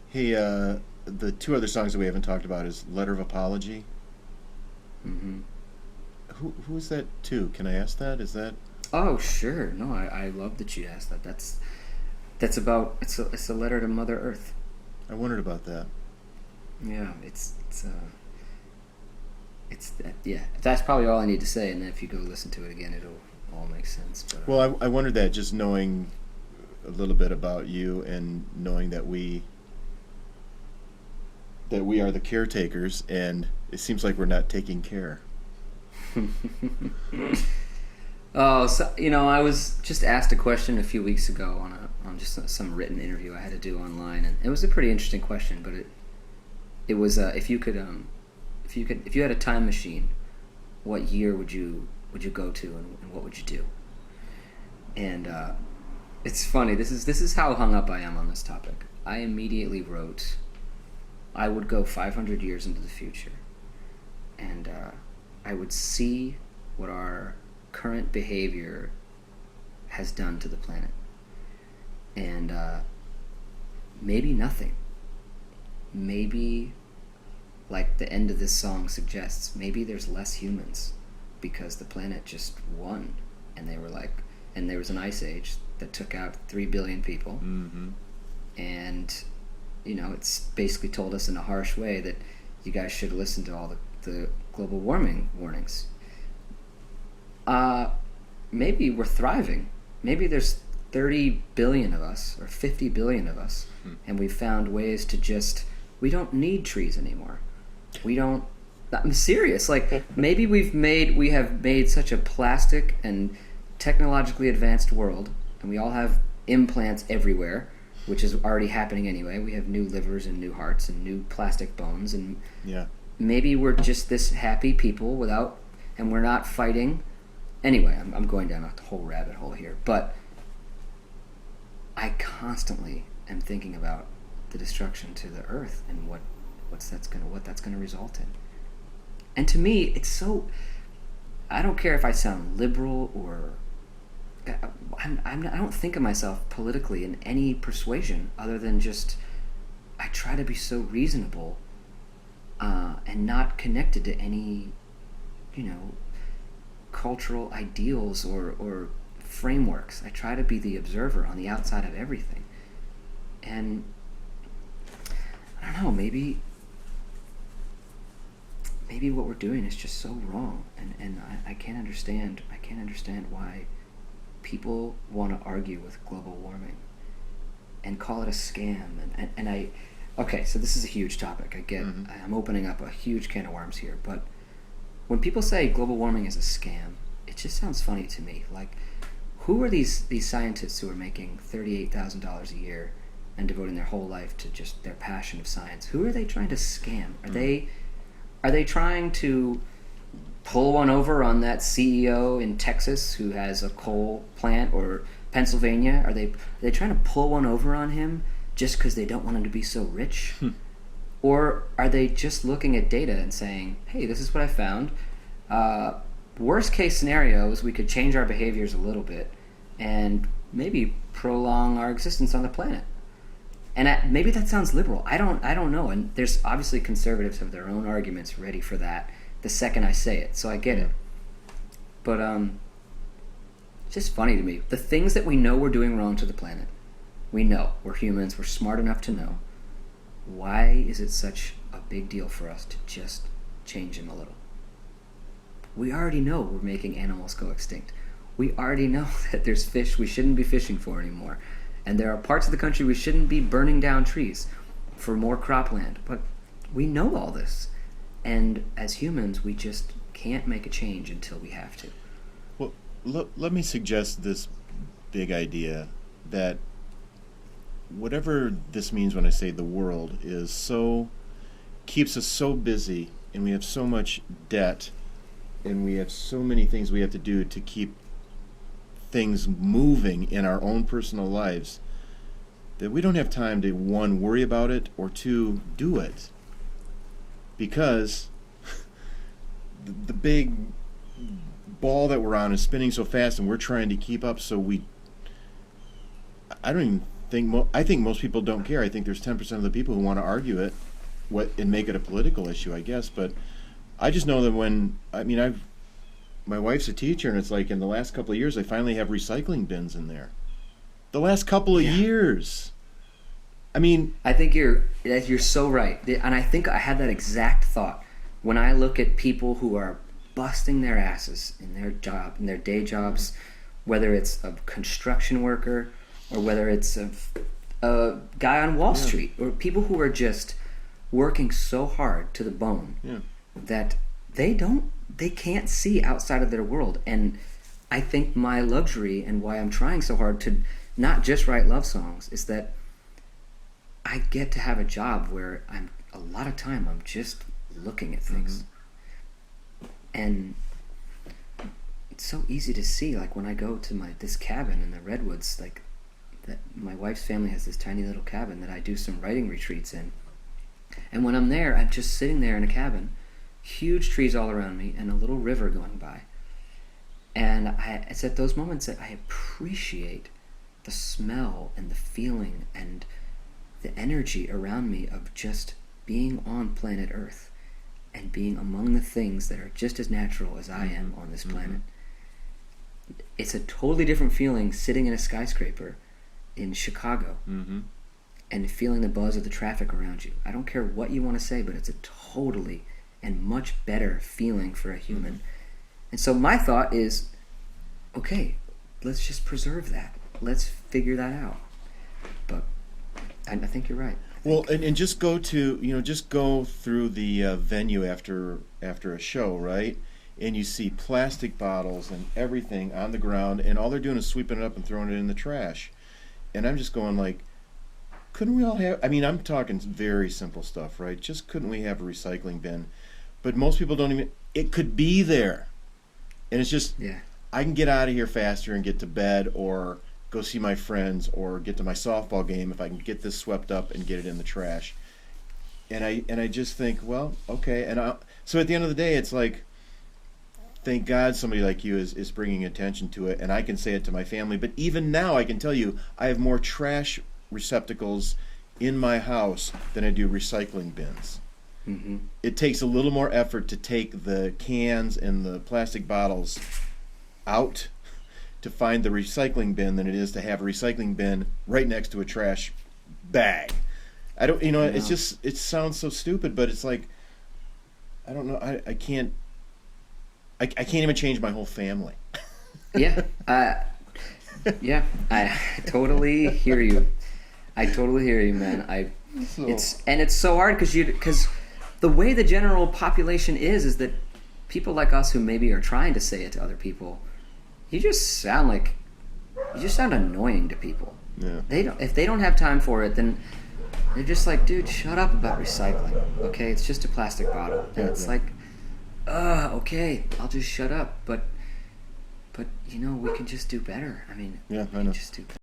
Hey, the two other songs that we haven't talked about is Letter of Apology. Hmm. Who is that to? Can I ask that? Is that Oh, sure. No, I love that you asked that. That's about it's a letter to Mother Earth. I wondered about that. Yeah, it's that. Yeah, that's probably all I need to say. And then if you go listen to it again, it'll all make sense. But Well, I wondered that just knowing a little bit about you and knowing that we are the caretakers, and it seems like we're not taking care. oh, so I was just asked a question a few weeks ago on just some written interview I had to do online, and it was a pretty interesting question. But it was if you had a time machine, what year would you go to, and what would you do? And it's funny. This is how hung up I am on this topic. I immediately wrote, I would go 500 years into the future, and I would see what our current behavior has done to the planet, and maybe nothing. Maybe, like the end of this song suggests, maybe there's less humans because the planet just won, and they were like, and there was an ice age that took out 3 billion people, Mm-hmm. and it's basically told us in a harsh way that you guys should listen to all the global warming warnings. Uh, Maybe we're thriving. Maybe there's 30 billion of us or 50 billion of us, and we've found ways to just, we don't need trees anymore. We don't. I'm serious. Like maybe we have made such a plastic and technologically advanced world, and we all have implants everywhere, which is already happening anyway. We have new livers and new hearts and new plastic bones, and Yeah. maybe we're just this happy people without, and we're not fighting. Anyway, I'm going down a whole rabbit hole here, but I constantly am thinking about the destruction to the earth and what that's gonna result in. And to me, it's so. I don't care if I sound liberal or I don't think of myself politically in any persuasion other than just I try to be so reasonable and not connected to any, you know, cultural ideals or frameworks. I try to be the observer on the outside of everything. And I don't know, maybe what we're doing is just so wrong, and I can't understand why people want to argue with global warming and call it a scam, and I okay, so this is a huge topic. I get Mm-hmm. I'm opening up a huge can of worms here, but when people say global warming is a scam, it just sounds funny to me. Like, who are these scientists who are making $38,000 a year and devoting their whole life to just their passion of science? Who are they trying to scam? Are they trying to pull one over on that CEO in Texas who has a coal plant, or Pennsylvania? Are they trying to pull one over on him just because they don't want him to be so rich? Or are they just looking at data and saying, hey, this is what I found. Worst case scenario is we could change our behaviors a little bit and maybe prolong our existence on the planet. And maybe that sounds liberal. I don't know. And there's obviously conservatives have their own arguments ready for that the second I say it. So I get it. But it's just funny to me. The things that we know we're doing wrong to the planet, we know. We're humans. We're smart enough to know. Why is it such a big deal for us to just change them a little? We already know we're making animals go extinct. We already know that there's fish we shouldn't be fishing for anymore. And there are parts of the country we shouldn't be burning down trees for more cropland. But we know all this. And as humans, we just can't make a change until we have to. Well, let me suggest this big idea that whatever this means when I say the world is so keeps us so busy, and we have so much debt, and we have so many things we have to do to keep things moving in our own personal lives, that we don't have time to, one, worry about it, or two, do it. Because the big ball that we're on is spinning so fast, and we're trying to keep up, so I don't even I think most people don't care. I think there's 10% of the people who want to argue it, and make it a political issue, I guess. But I just know that my wife's a teacher, and it's like in the last couple of years, they finally have recycling bins in there. The last couple of years. I mean, I think you're so right, and I think I had that exact thought when I look at people who are busting their asses in their day jobs, whether it's a construction worker or whether it's a guy on Wall Street, or people who are just working so hard to the bone that they can't see outside of their world. And I think my luxury and why I'm trying so hard to not just write love songs is that I get to have a job where a lot of time I'm just looking at things. And it's so easy to see, like when I go to this cabin in the redwoods, like that my wife's family has this tiny little cabin that I do some writing retreats in. And when I'm there, I'm just sitting there in a cabin, huge trees all around me and a little river going by. And it's at those moments that I appreciate the smell and the feeling and the energy around me of just being on planet Earth and being among the things that are just as natural as I am on this planet. It's a totally different feeling sitting in a skyscraper in Chicago and feeling the buzz of the traffic around you. I don't care what you want to say, but it's a totally and much better feeling for a human. And so my thought is, okay, let's just preserve that. Let's figure that out. But I think you're right. Well, and just go through the venue after a show, right? And you see plastic bottles and everything on the ground, and all they're doing is sweeping it up and throwing it in the trash. And I'm just going like, couldn't we all have? I mean, I'm talking very simple stuff, right? Just couldn't we have a recycling bin? But most people don't even. It could be there, and it's just I can get out of here faster and get to bed, or go see my friends, or get to my softball game if I can get this swept up and get it in the trash. And I just think, well, okay. So at the end of the day, it's like, thank God somebody like you is bringing attention to it, and I can say it to my family. But even now, I can tell you, I have more trash receptacles in my house than I do recycling bins. It takes a little more effort to take the cans and the plastic bottles out to find the recycling bin than it is to have a recycling bin right next to a trash bag. I don't, it's just, it sounds so stupid, but it's like, I don't know, I can't even change my whole family. I totally hear you. I totally hear you, man. It's so hard because the way the general population is that people like us who maybe are trying to say it to other people, you just sound annoying to people. Yeah. If they don't have time for it, then they're just like, dude, shut up about recycling. Okay, it's just a plastic bottle. And it's like, okay, I'll just shut up. But we can just do better. I mean, I know. we can just do better.